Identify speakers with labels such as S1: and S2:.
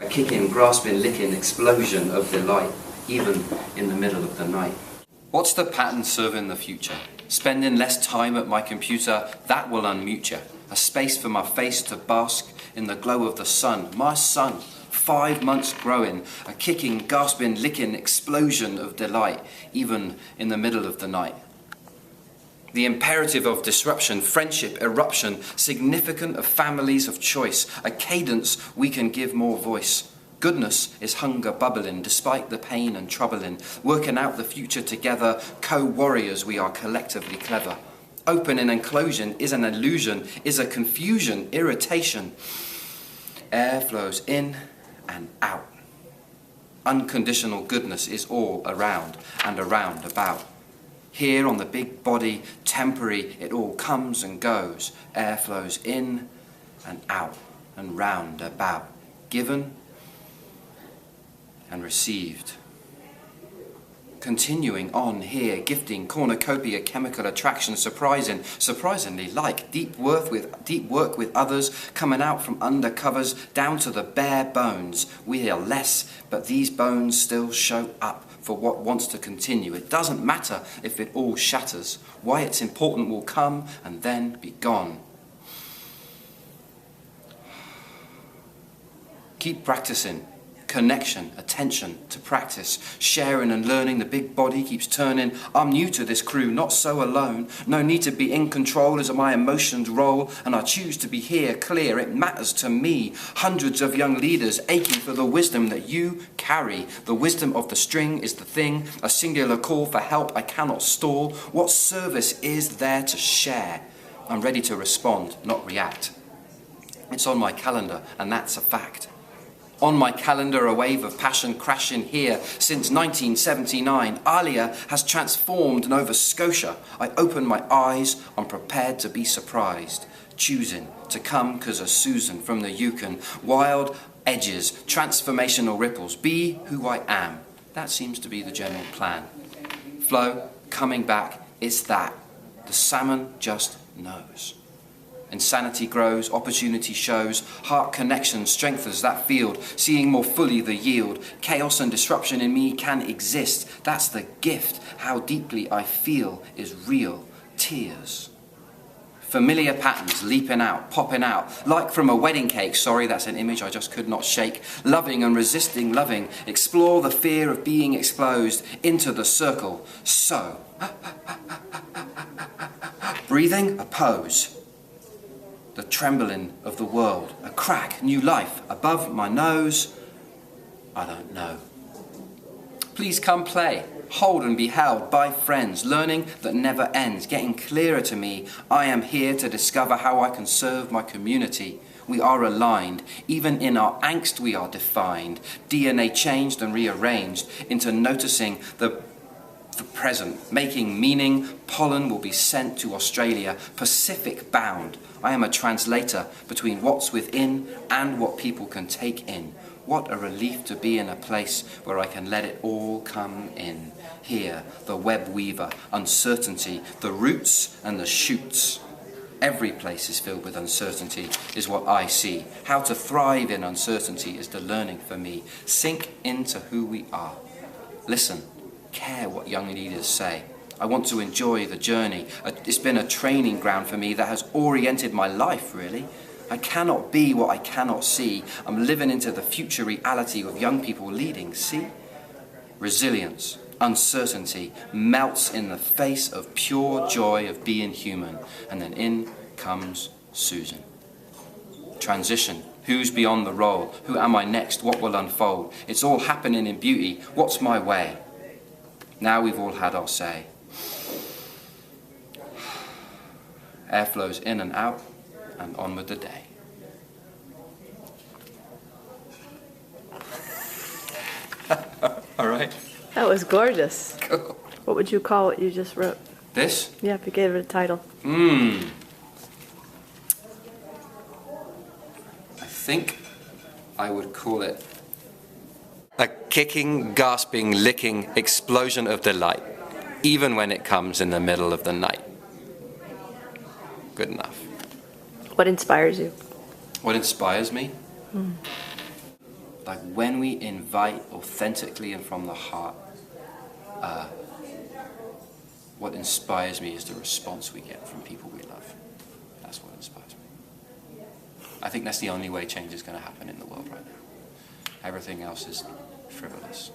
S1: A kicking, grasping, licking explosion of delight, even in the middle of the night. What's the pattern serving the future? Spending less time at my computer, that will unmute you. A space for my face to bask in the glow of the sun. My son, 5 months growing, a kicking, gasping, licking explosion of delight, even in the middle of the night. The imperative of disruption, friendship, eruption, significant of families of choice, a cadence we can give more voice. Goodness is hunger bubbling, despite the pain and troubling, working out the future together, co-warriors we are collectively clever. Open and enclosure is an illusion, is a confusion, irritation. Air flows in and out. Unconditional goodness is all around and around about. Here on the big body, temporary, it all comes and goes. Air flows in and out and round about. Given and received. Continuing on here, gifting, cornucopia, chemical attraction, surprisingly like deep work with others, coming out from under covers down to the bare bones. We are less, but these bones still show up for what wants to continue. It doesn't matter if it all shatters. Why it's important will come and then be gone. Keep practicing. Connection, attention to practice, sharing and learning. The big body keeps turning. I'm new to this crew, not so alone. No need to be in control as my emotions roll, and I choose to be here, clear. It matters to me. Hundreds of young leaders aching for the wisdom that you carry. The wisdom of the string is the thing, a singular call for help I cannot stall. What service is there to share? I'm ready to respond, not react. It's on my calendar, and that's a fact. On my calendar, a wave of passion crashing here since 1979. Alia has transformed Nova Scotia. I open my eyes, I'm prepared to be surprised. Choosing to come 'cause of Susan from the Yukon. Wild edges, transformational ripples. Be who I am. That seems to be the general plan. Flow, coming back, it's that. The salmon just knows. Insanity grows, opportunity shows, heart connection strengthens that field, seeing more fully the yield. Chaos and disruption in me can exist. That's the gift. How deeply I feel is real. Tears. Familiar patterns leaping out, popping out, like from a wedding cake. Sorry, that's an image I just could not shake. Loving and resisting loving. Explore the fear of being exposed into the circle. So, breathing, a pose. The trembling of the world, a crack, new life, above my nose, I don't know. Please come play, hold and be held by friends, learning that never ends, getting clearer to me. I am here to discover how I can serve my community. We are aligned, even in our angst we are defined, DNA changed and rearranged into noticing the present, making meaning. Pollen will be sent to Australia, Pacific bound. I am a translator between what's within and what people can take in. What a relief to be in a place where I can let it all come in. Here, the web weaver, uncertainty, the roots and the shoots. Every place is filled with uncertainty, is what I see. How to thrive in uncertainty is the learning for me. Sink into who we are. Listen. Care what young leaders say. I want to enjoy the journey. It's been a training ground for me that has oriented my life, really. I cannot be what I cannot see. I'm living into the future reality of young people leading, see? Resilience, uncertainty, melts in the face of pure joy of being human. And then in comes Susan. Transition. Who's beyond the role? Who am I next? What will unfold? It's all happening in beauty. What's my way? Now we've all had our say. Air flows in and out, and on with the day. All right.
S2: That was gorgeous.
S1: Cool.
S2: What would you call what you just wrote?
S1: This?
S2: Yeah, if you gave it a title.
S1: I think I would call it a kicking, gasping, licking explosion of delight, even when it comes in the middle of the night. Good enough.
S2: What inspires you?
S1: What inspires me? Like when we invite authentically and from the heart, what inspires me is the response we get from people we love. That's what inspires me. I think that's the only way change is going to happen in the world right now. Everything else is frivolous.